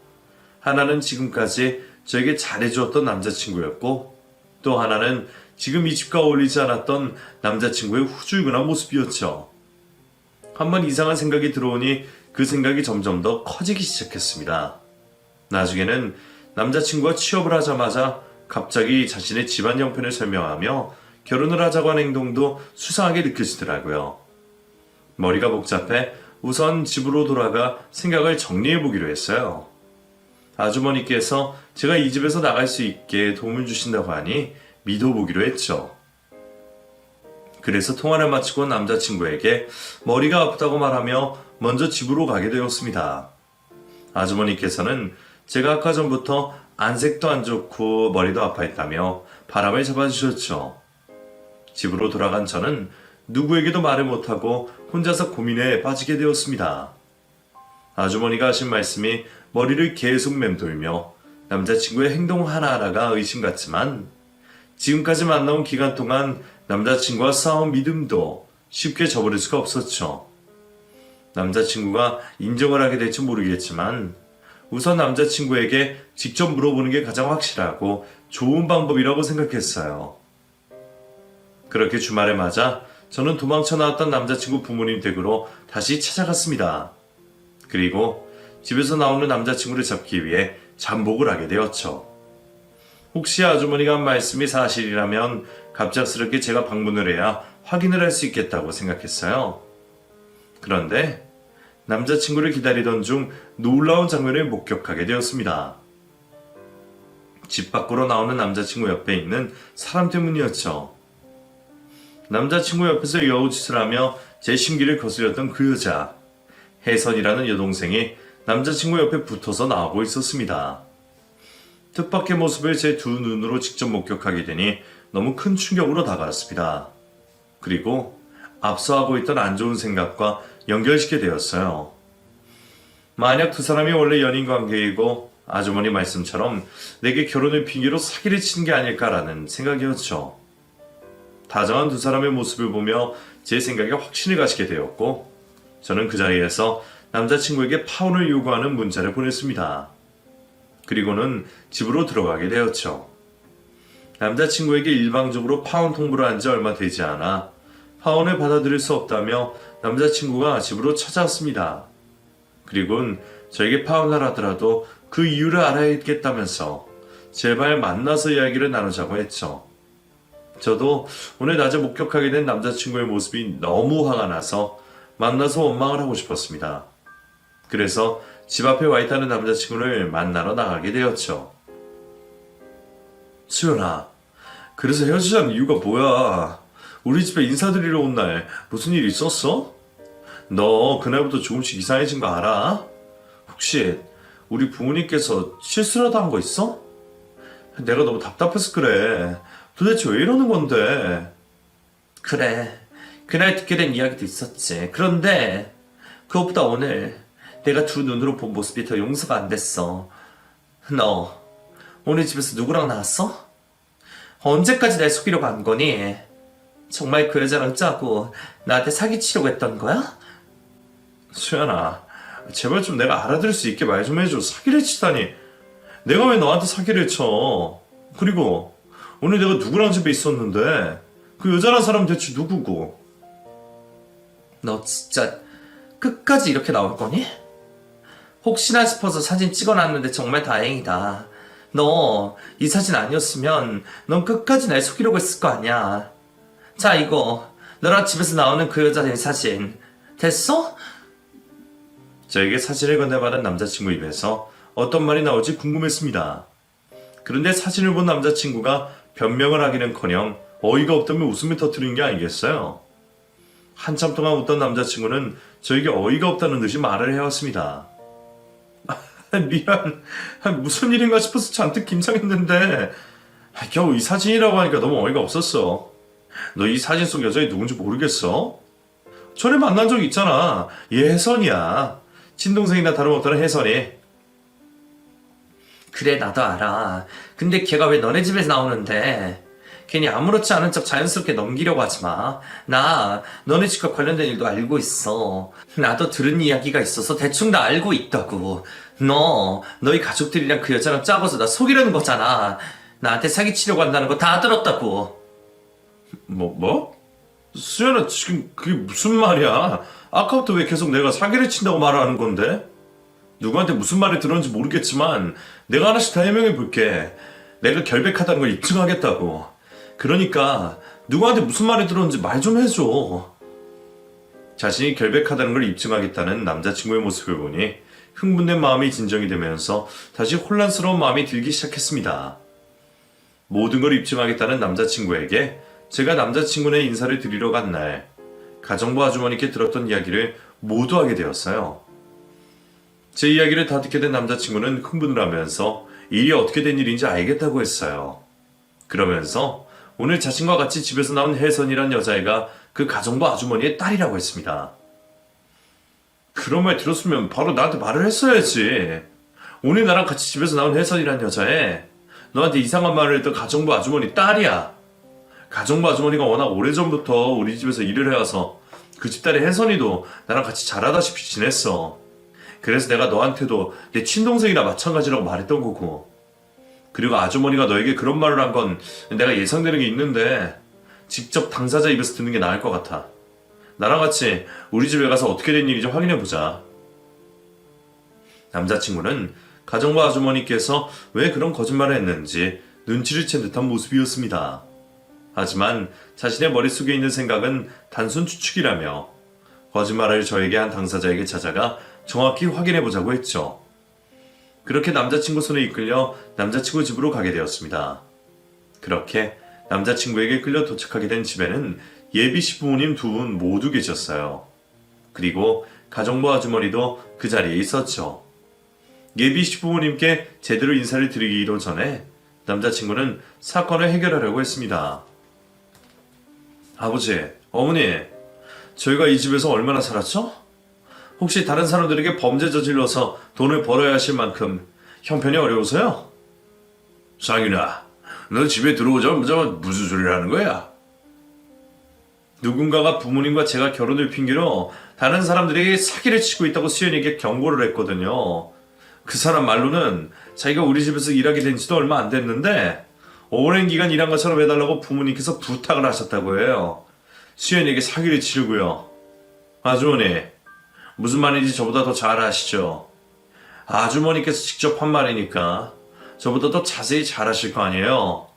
하나는 지금까지 저에게 잘해주었던 남자친구였고 또 하나는 지금 이 집과 어울리지 않았던 남자친구의 후줄근한 모습이었죠. 한번 이상한 생각이 들어오니 그 생각이 점점 더 커지기 시작했습니다. 나중에는 남자친구가 취업을 하자마자 갑자기 자신의 집안 형편을 설명하며 결혼을 하자고 하는 행동도 수상하게 느껴지더라고요. 머리가 복잡해 우선 집으로 돌아가 생각을 정리해 보기로 했어요. 아주머니께서 제가 이 집에서 나갈 수 있게 도움을 주신다고 하니 믿어보기로 했죠. 그래서 통화를 마치고 남자친구에게 머리가 아프다고 말하며 먼저 집으로 가게 되었습니다. 아주머니께서는 제가 아까 전부터 안색도 안 좋고 머리도 아파했다며 바람을 잡아주셨죠. 집으로 돌아간 저는 누구에게도 말을 못하고 혼자서 고민에 빠지게 되었습니다. 아주머니가 하신 말씀이 머리를 계속 맴돌며 남자친구의 행동 하나하나가 의심 같지만 지금까지 만나온 기간 동안 남자친구와 쌓아온 믿음도 쉽게 저버릴 수가 없었죠. 남자친구가 인정을 하게 될지 모르겠지만 우선 남자친구에게 직접 물어보는 게 가장 확실하고 좋은 방법이라고 생각했어요. 그렇게 주말에 맞아 저는 도망쳐 나왔던 남자친구 부모님 댁으로 다시 찾아갔습니다. 그리고 집에서 나오는 남자친구를 잡기 위해 잠복을 하게 되었죠. 혹시 아주머니가 한 말씀이 사실이라면 갑작스럽게 제가 방문을 해야 확인을 할 수 있겠다고 생각했어요. 그런데 남자친구를 기다리던 중 놀라운 장면을 목격하게 되었습니다. 집 밖으로 나오는 남자친구 옆에 있는 사람 때문이었죠. 남자친구 옆에서 여우짓을 하며 제 심기를 거스렸던 그 여자, 혜선이라는 여동생이 남자친구 옆에 붙어서 나오고 있었습니다. 뜻밖의 모습을 제 두 눈으로 직접 목격하게 되니 너무 큰 충격으로 다가왔습니다. 그리고 앞서 하고 있던 안 좋은 생각과 연결시게 되었어요. 만약 두 사람이 원래 연인 관계이고 아주머니 말씀처럼 내게 결혼을 핑계로 사기를 친 게 아닐까라는 생각이었죠. 다정한 두 사람의 모습을 보며 제 생각에 확신을 가지게 되었고 저는 그 자리에서 남자친구에게 파혼을 요구하는 문자를 보냈습니다. 그리고는 집으로 들어가게 되었죠. 남자친구에게 일방적으로 파혼 통보를 한 지 얼마 되지 않아 파혼을 받아들일 수 없다며 남자친구가 집으로 찾아왔습니다. 그리고는 저에게 파혼을 하더라도 그 이유를 알아야겠다면서 제발 만나서 이야기를 나누자고 했죠. 저도 오늘 낮에 목격하게 된 남자친구의 모습이 너무 화가 나서 만나서 원망을 하고 싶었습니다. 그래서 집 앞에 와 있다는 남자친구를 만나러 나가게 되었죠. 수연아, 그래서 헤어지자는 이유가 뭐야? 우리 집에 인사드리러 온 날 무슨 일 있었어? 너 그날부터 조금씩 이상해진 거 알아? 혹시 우리 부모님께서 실수라도 한 거 있어? 내가 너무 답답해서 그래. 도대체 왜 이러는 건데? 그래, 그날 듣게 된 이야기도 있었지. 그런데 그것보다 오늘 내가 두 눈으로 본 모습이 더 용서가 안 됐어. 너 오늘 집에서 누구랑 나왔어? 언제까지 날 속이려고 한 거니? 정말 그 여자랑 짜고 나한테 사기치려고 했던 거야? 수연아, 제발 좀 내가 알아들을 수 있게 말 좀 해줘. 사기를 치다니. 내가 왜 너한테 사기를 쳐? 그리고 오늘 내가 누구랑 집에 있었는데 그 여자란 사람 대체 누구고? 너 진짜 끝까지 이렇게 나올 거니? 혹시나 싶어서 사진 찍어놨는데 정말 다행이다. 너 이 사진 아니었으면 넌 끝까지 날 속이려고 했을 거 아니야. 자, 이거 너랑 집에서 나오는 그 여자의 사진 됐어? 저에게 사진을 건네받은 남자친구 입에서 어떤 말이 나올지 궁금했습니다. 그런데 사진을 본 남자친구가 변명을 하기는커녕 어이가 없다며 웃음을 터뜨리는 게 아니겠어요. 한참 동안 웃던 남자친구는 저에게 어이가 없다는 듯이 말을 해왔습니다. 미안, 무슨 일인가 싶어서 잔뜩 긴장했는데 겨우 이 사진이라고 하니까 너무 어이가 없었어. 너 이 사진 속 여자애 누군지 모르겠어? 전에 만난 적 있잖아. 얘 혜선이야. 친동생이나 다름없다는 혜선이. 그래, 나도 알아. 근데 걔가 왜 너네 집에서 나오는데? 괜히 아무렇지 않은 척 자연스럽게 넘기려고 하지 마. 나 너네 집과 관련된 일도 알고 있어. 나도 들은 이야기가 있어서 대충 다 알고 있다고. 너희 가족들이랑 그 여자랑 짜고서 나 속이려는 거잖아. 나한테 사기치려고 한다는 거 다 들었다고. 뭐? 수연아, 지금 그게 무슨 말이야? 아까부터 왜 계속 내가 사기를 친다고 말을 하는 건데? 누구한테 무슨 말을 들었는지 모르겠지만 내가 하나씩 다 해명해 볼게. 내가 결백하다는 걸 입증하겠다고. 그러니까 누구한테 무슨 말을 들었는지 말 좀 해줘. 자신이 결백하다는 걸 입증하겠다는 남자친구의 모습을 보니 흥분된 마음이 진정이 되면서 다시 혼란스러운 마음이 들기 시작했습니다. 모든 걸 입증하겠다는 남자친구에게 제가 남자친구네 인사를 드리러 간 날, 가정부 아주머니께 들었던 이야기를 모두 하게 되었어요. 제 이야기를 다 듣게 된 남자친구는 흥분을 하면서 일이 어떻게 된 일인지 알겠다고 했어요. 그러면서 오늘 자신과 같이 집에서 나온 혜선이란 여자애가 그 가정부 아주머니의 딸이라고 했습니다. 그런 말 들었으면 바로 나한테 말을 했어야지. 오늘 나랑 같이 집에서 나온 혜선이란 여자애, 너한테 이상한 말을 했던 가정부 아주머니 딸이야. 가정부 아주머니가 워낙 오래전부터 우리 집에서 일을 해와서 그 집딸의 혜선이도 나랑 같이 잘하다시피 지냈어. 그래서 내가 너한테도 내 친동생이나 마찬가지라고 말했던 거고. 그리고 아주머니가 너에게 그런 말을 한 건 내가 예상되는 게 있는데 직접 당사자 입에서 듣는 게 나을 것 같아. 나랑 같이 우리 집에 가서 어떻게 된 일인지 확인해보자. 남자친구는 가정부 아주머니께서 왜 그런 거짓말을 했는지 눈치를 챈 듯한 모습이었습니다. 하지만 자신의 머릿속에 있는 생각은 단순 추측이라며 거짓말을 저에게 한 당사자에게 찾아가 정확히 확인해보자고 했죠. 그렇게 남자친구 손에 이끌려 남자친구 집으로 가게 되었습니다. 그렇게 남자친구에게 끌려 도착하게 된 집에는 예비 시부모님 두 분 모두 계셨어요. 그리고 가정부 아주머니도 그 자리에 있었죠. 예비 시부모님께 제대로 인사를 드리기도 전에 남자친구는 사건을 해결하려고 했습니다. 아버지, 어머니, 저희가 이 집에서 얼마나 살았죠? 혹시 다른 사람들에게 범죄 저질러서 돈을 벌어야 하실 만큼 형편이 어려우세요? 상윤아, 너 집에 들어오자마자 무슨 소리를 하는 거야? 누군가가 부모님과 제가 결혼을 핑계로 다른 사람들에게 사기를 치고 있다고 수연이에게 경고를 했거든요. 그 사람 말로는 자기가 우리 집에서 일하게 된 지도 얼마 안 됐는데 오랜 기간 일한 것처럼 해달라고 부모님께서 부탁을 하셨다고 해요. 수연이에게 사기를 치려고요. 아주머니, 무슨 말인지 저보다 더 잘 아시죠? 아주머니께서 직접 한 말이니까 저보다 더 자세히 잘 아실 거 아니에요?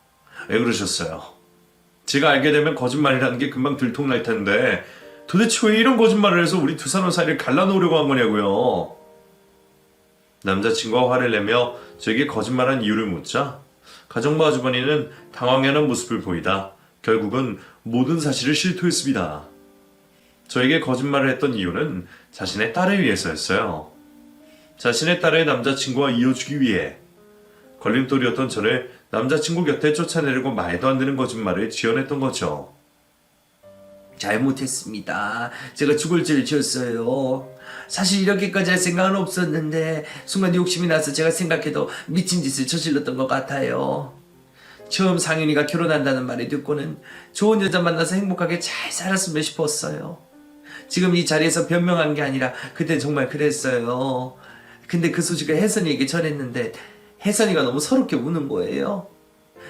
왜 그러셨어요? 제가 알게 되면 거짓말이라는 게 금방 들통날 텐데 도대체 왜 이런 거짓말을 해서 우리 두 사람 사이를 갈라놓으려고 한 거냐고요? 남자친구가 화를 내며 저에게 거짓말한 이유를 묻자 가정부 아주머니는 당황해하는 모습을 보이다 결국은 모든 사실을 실토했습니다. 저에게 거짓말을 했던 이유는 자신의 딸을 위해서였어요. 자신의 딸을 남자친구와 이어주기 위해 걸림돌이었던 저를 남자친구 곁에 쫓아내려고 말도 안 되는 거짓말을 지어냈던 거죠. 잘못했습니다. 제가 죽을 죄를 지었어요. 사실 이렇게까지 할 생각은 없었는데 순간 욕심이 나서 제가 생각해도 미친 짓을 저질렀던 것 같아요. 처음 상윤이가 결혼한다는 말을 듣고는 좋은 여자 만나서 행복하게 잘 살았으면 싶었어요. 지금 이 자리에서 변명한 게 아니라 그때 정말 그랬어요. 근데 그 소식을 혜선이에게 전했는데 혜선이가 너무 서럽게 우는 거예요.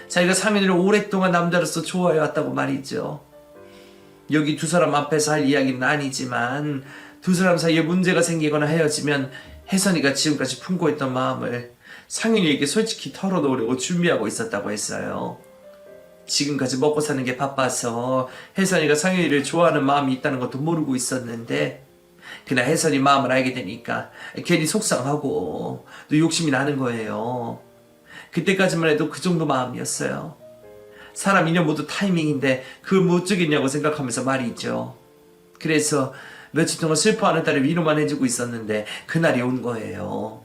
자기가 상윤이를 오랫동안 남자로서 좋아해왔다고 말이죠. 여기 두 사람 앞에서 할 이야기는 아니지만 두 사람 사이에 문제가 생기거나 헤어지면 혜선이가 지금까지 품고 있던 마음을 상윤이에게 솔직히 털어놓으려고 준비하고 있었다고 했어요. 지금까지 먹고 사는 게 바빠서 혜선이가 상윤이를 좋아하는 마음이 있다는 것도 모르고 있었는데 그날 혜선이 마음을 알게 되니까 괜히 속상하고 또 욕심이 나는 거예요. 그때까지만 해도 그 정도 마음이었어요. 사람 인연 모두 타이밍인데 그걸 못 주겠냐고 생각하면서 말이죠. 그래서 며칠 동안 슬퍼하는 딸을 위로만 해주고 있었는데 그날이 온 거예요.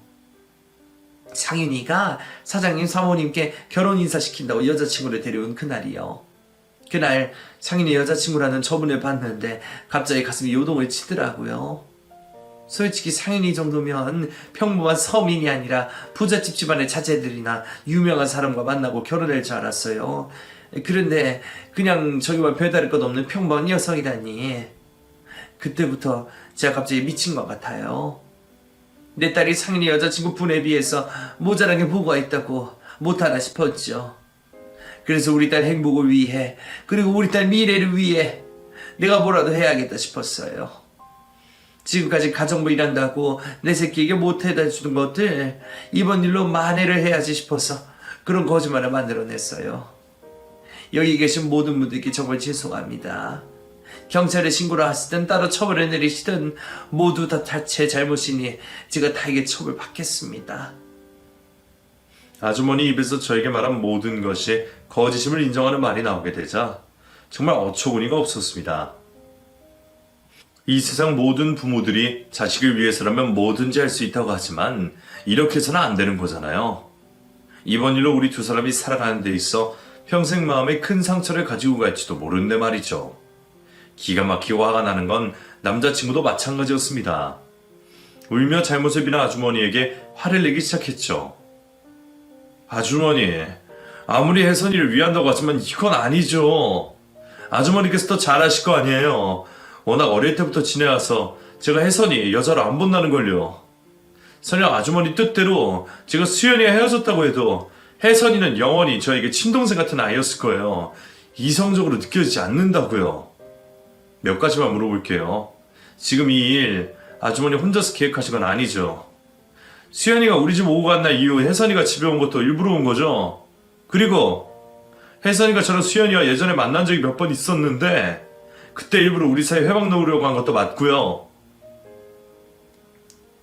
상윤이가 사장님 사모님께 결혼 인사시킨다고 여자친구를 데려온 그날이요. 그날 상윤이 여자친구라는 저분을 봤는데 갑자기 가슴이 요동을 치더라고요. 솔직히 상윤이 정도면 평범한 서민이 아니라 부잣집 집안의 자제들이나 유명한 사람과 만나고 결혼할 줄 알았어요. 그런데 그냥 저기와 별다를 것 없는 평범한 여성이라니. 그때부터 제가 갑자기 미친 것 같아요. 내 딸이 상윤이 여자친구 분에 비해서 모자란 게 뭐가 있다고 못하나 싶었죠. 그래서 우리 딸 행복을 위해 그리고 우리 딸 미래를 위해 내가 뭐라도 해야겠다 싶었어요. 지금까지 가정부 일한다고 내 새끼에게 못해다 주는 것들 이번 일로 만회를 해야지 싶어서 그런 거짓말을 만들어냈어요. 여기 계신 모든 분들께 정말 죄송합니다. 경찰에 신고를 하시든 따로 처벌을 내리시든 모두 다 제 잘못이니 제가 다에게 처벌받겠습니다. 아주머니 입에서 저에게 말한 모든 것이 거짓임을 인정하는 말이 나오게 되자 정말 어처구니가 없었습니다. 이 세상 모든 부모들이 자식을 위해서라면 뭐든지 할 수 있다고 하지만 이렇게 해서는 안 되는 거잖아요. 이번 일로 우리 두 사람이 살아가는 데 있어 평생 마음에 큰 상처를 가지고 갈지도 모르는데 말이죠. 기가 막히고 화가 나는 건 남자친구도 마찬가지였습니다. 울며 잘못을 비난 아주머니에게 화를 내기 시작했죠. 아주머니, 아무리 혜선이를 위한다고 하지만 이건 아니죠. 아주머니께서 더 잘하실 거 아니에요. 워낙 어릴 때부터 지내와서 제가 혜선이 여자로 안 본다는걸요. 설령 아주머니 뜻대로 제가 수연이와 헤어졌다고 해도 혜선이는 영원히 저에게 친동생 같은 아이였을 거예요. 이성적으로 느껴지지 않는다고요. 몇 가지만 물어볼게요. 지금 이 일 아주머니 혼자서 계획하신 건 아니죠? 수연이가 우리 집 오고 간 날 이후 혜선이가 집에 온 것도 일부러 온 거죠? 그리고 혜선이가 저랑 수연이와 예전에 만난 적이 몇 번 있었는데 그때 일부러 우리 사이 회방 놓으려고 한 것도 맞고요.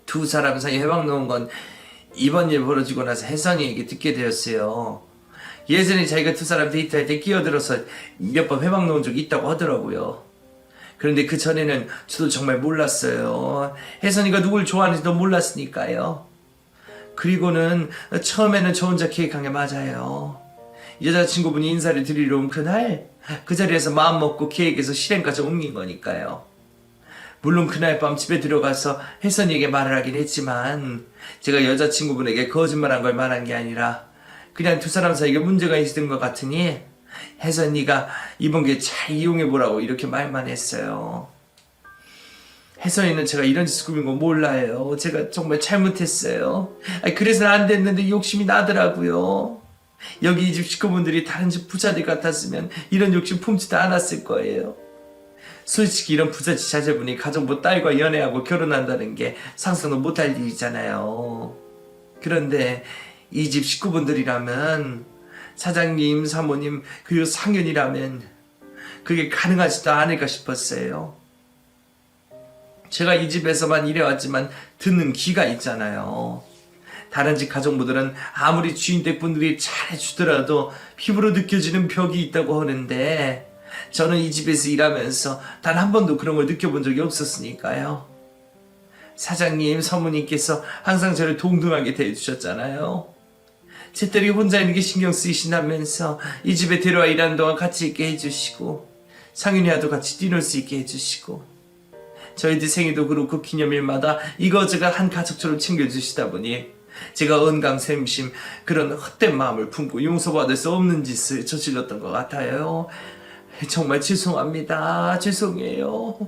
두 사람 사이 회방 놓은 건 이번 일 벌어지고 나서 혜선이에게 듣게 되었어요. 예전에 자기가 두 사람 데이트할 때 끼어들어서 몇 번 회방 놓은 적이 있다고 하더라고요. 그런데 그 전에는 저도 정말 몰랐어요. 혜선이가 누굴 좋아하는지도 몰랐으니까요. 그리고는 처음에는 저 혼자 계획한 게 맞아요. 여자친구분이 인사를 드리러 온 그날 그 자리에서 마음먹고 계획해서 실행까지 옮긴 거니까요. 물론 그날 밤 집에 들어가서 혜선이에게 말을 하긴 했지만 제가 여자친구분에게 거짓말한 걸 말한 게 아니라 그냥 두 사람 사이에 문제가 있는 것 같으니 혜선이가 이번 기회 잘 이용해보라고 이렇게 말만 했어요. 혜선이는 제가 이런 짓을 꾸민 거 몰라요. 제가 정말 잘못했어요. 그래서는 안 됐는데 욕심이 나더라고요. 여기 이 집 식구분들이 다른 집 부자들 같았으면 이런 욕심 품지도 않았을 거예요. 솔직히 이런 부잣집 자제분이 가정부 딸과 연애하고 결혼한다는 게 상상도 못할 일이잖아요. 그런데 이 집 식구분들이라면 사장님, 사모님, 그리고 상윤이라면 그게 가능하지도 않을까 싶었어요. 제가 이 집에서만 일해왔지만 듣는 귀가 있잖아요. 다른 집 가정부들은 아무리 주인댁분들이 잘해주더라도 피부로 느껴지는 벽이 있다고 하는데 저는 이 집에서 일하면서 단 한 번도 그런 걸 느껴본 적이 없었으니까요. 사장님, 사모님께서 항상 저를 동등하게 대해주셨잖아요. 제 딸이 혼자 있는 게 신경 쓰이신다면서 이 집에 들어와 일하는 동안 같이 있게 해주시고 상윤이와도 같이 뛰놀 수 있게 해주시고 저희들 생일도 그렇고 기념일마다 이거저것 한 가족처럼 챙겨주시다 보니 제가 언강생심 그런 헛된 마음을 품고 용서받을 수 없는 짓을 저질렀던 것 같아요. 정말 죄송합니다. 죄송해요.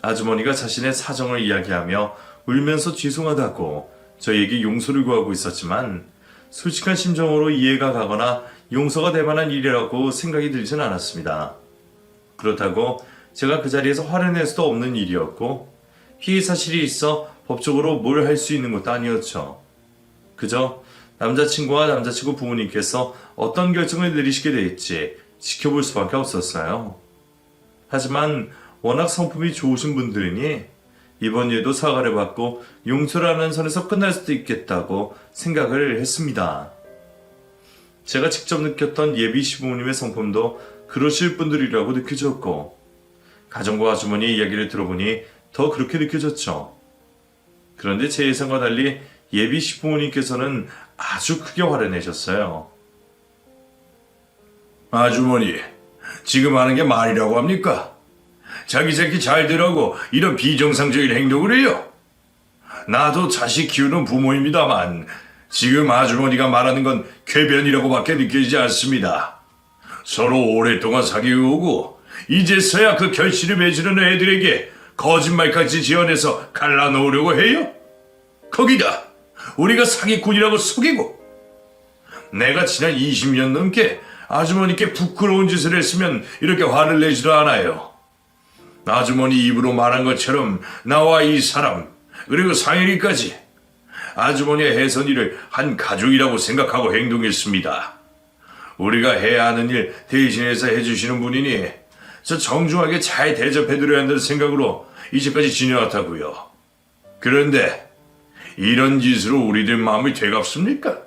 아주머니가 자신의 사정을 이야기하며 울면서 죄송하다고 저희에게 용서를 구하고 있었지만 솔직한 심정으로 이해가 가거나 용서가 될 만한 일이라고 생각이 들진 않았습니다. 그렇다고 제가 그 자리에서 화를 낼 수도 없는 일이었고 피해 사실이 있어 법적으로 뭘 할 수 있는 것도 아니었죠. 그저 남자친구와 남자친구 부모님께서 어떤 결정을 내리시게 될지 지켜볼 수밖에 없었어요. 하지만 워낙 성품이 좋으신 분들이니 이번 일도 사과를 받고 용서를 하는 선에서 끝날 수도 있겠다고 생각을 했습니다. 제가 직접 느꼈던 예비 시부모님의 성품도 그러실 분들이라고 느껴졌고 가정부 아주머니의 이야기를 들어보니 더 그렇게 느껴졌죠. 그런데 제 예상과 달리 예비 시부모님께서는 아주 크게 화를 내셨어요. 아주머니, 지금 하는 게 말이라고 합니까? 자기 새끼 잘 되라고 이런 비정상적인 행동을 해요. 나도 자식 키우는 부모입니다만 지금 아주머니가 말하는 건 궤변이라고밖에 느껴지지 않습니다. 서로 오랫동안 사귀어오고 이제서야 그 결실을 맺으려는 애들에게 거짓말까지 지어내서 갈라놓으려고 해요? 거기다 우리가 사기꾼이라고 속이고 내가 지난 20년 넘게 아주머니께 부끄러운 짓을 했으면 이렇게 화를 내지도 않아요. 아주머니 입으로 말한 것처럼 나와 이 사람 그리고 상현이까지 아주머니의 해선이를 한 가족이라고 생각하고 행동했습니다. 우리가 해야 하는 일 대신해서 해주시는 분이니 저 정중하게 잘 대접해드려야 한다는 생각으로 이제까지 지내왔다고요. 그런데 이런 짓으로 우리들 마음이 되갑습니까?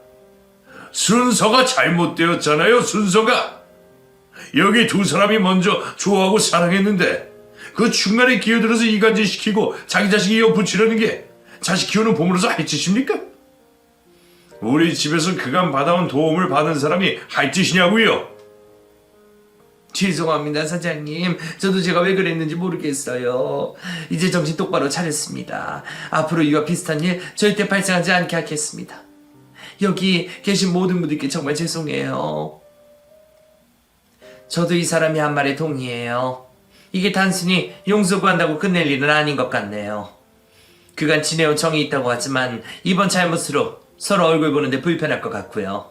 순서가 잘못되었잖아요. 순서가. 여기 두 사람이 먼저 좋아하고 사랑했는데 그 중간에 끼어들어서 이간질시키고 자기 자식 이어붙이려는 게 자식 키우는 부모로서 할 짓입니까? 우리 집에서 그간 받아온 도움을 받은 사람이 할 짓이냐고요? 죄송합니다, 사장님. 저도 제가 왜 그랬는지 모르겠어요. 이제 정신 똑바로 차렸습니다. 앞으로 이와 비슷한 일 절대 발생하지 않게 하겠습니다. 여기 계신 모든 분들께 정말 죄송해요. 저도 이 사람이 한 말에 동의해요. 이게 단순히 용서 구한다고 끝낼 일은 아닌 것 같네요. 그간 지내온 정이 있다고 하지만 이번 잘못으로 서로 얼굴 보는데 불편할 것 같고요.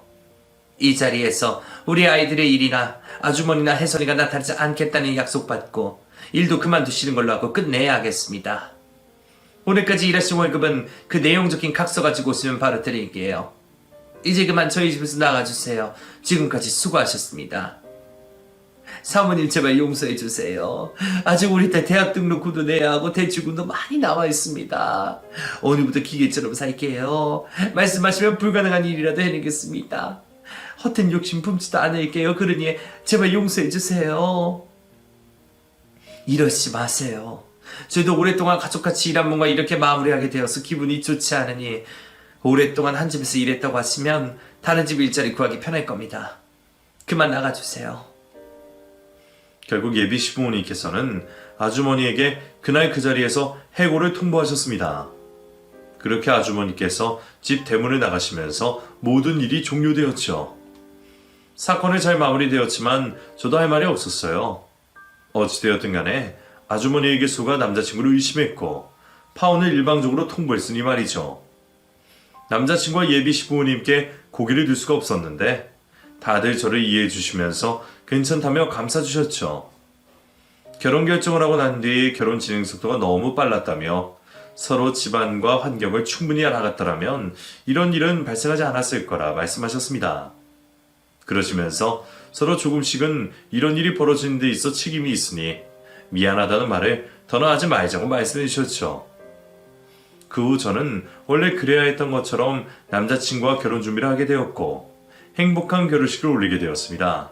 이 자리에서 우리 아이들의 일이나 아주머니나 혜선이가 나타나지 않겠다는 약속받고 일도 그만두시는 걸로 하고 끝내야 하겠습니다. 오늘까지 일하신 월급은 그 내용 적힌 각서 가지고 오시면 바로 드릴게요. 이제 그만 저희 집에서 나가주세요. 지금까지 수고하셨습니다. 사모님 제발 용서해주세요. 아직 우리 딸 대학 등록금도 내야 하고 대출금도 많이 남아 있습니다. 오늘부터 기계처럼 살게요. 말씀하시면 불가능한 일이라도 해내겠습니다. 헛된 욕심 품지도 않을게요. 그러니 제발 용서해주세요. 이러지 마세요. 저희도 오랫동안 가족같이 일한 분과 이렇게 마무리하게 되어서 기분이 좋지 않으니 오랫동안 한 집에서 일했다고 하시면 다른 집 일자리 구하기 편할 겁니다. 그만 나가주세요. 결국 예비 시부모님께서는 아주머니에게 그날 그 자리에서 해고를 통보하셨습니다. 그렇게 아주머니께서 집 대문을 나가시면서 모든 일이 종료되었죠. 사건은 잘 마무리되었지만 저도 할 말이 없었어요. 어찌되었든 간에 아주머니에게 속아 남자친구를 의심했고 파혼을 일방적으로 통보했으니 말이죠. 남자친구와 예비 시부모님께 고개를 들 수가 없었는데 다들 저를 이해해 주시면서 괜찮다며 감싸주셨죠. 결혼 결정을 하고 난 뒤 결혼 진행 속도가 너무 빨랐다며 서로 집안과 환경을 충분히 알아갔더라면 이런 일은 발생하지 않았을 거라 말씀하셨습니다. 그러시면서 서로 조금씩은 이런 일이 벌어지는 데 있어 책임이 있으니 미안하다는 말을 더는 하지 말자고 말씀해 주셨죠. 그 후 저는 원래 그래야 했던 것처럼 남자친구와 결혼 준비를 하게 되었고 행복한 결혼식을 올리게 되었습니다.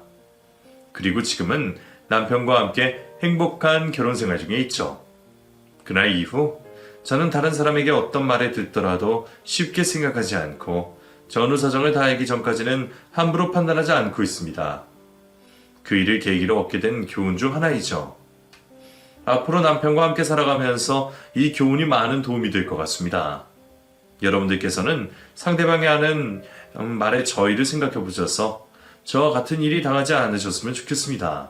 그리고 지금은 남편과 함께 행복한 결혼 생활 중에 있죠. 그날 이후 저는 다른 사람에게 어떤 말을 듣더라도 쉽게 생각하지 않고 전후 사정을 다 알기 전까지는 함부로 판단하지 않고 있습니다. 그 일을 계기로 얻게 된 교훈 중 하나이죠. 앞으로 남편과 함께 살아가면서 이 교훈이 많은 도움이 될 것 같습니다. 여러분들께서는 상대방이 하는 말에 저희를 생각해 보셔서 저와 같은 일이 당하지 않으셨으면 좋겠습니다.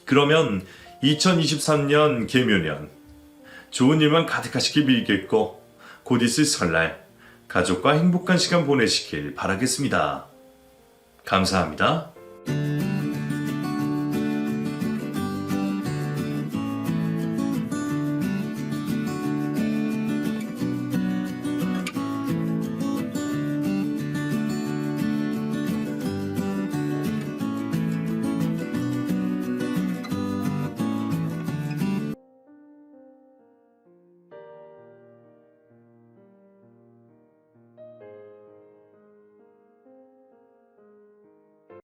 그러면 2023년 개묘년 좋은 일만 가득하시길 빌겠고 곧 있을 설날 가족과 행복한 시간 보내시길 바라겠습니다. 감사합니다.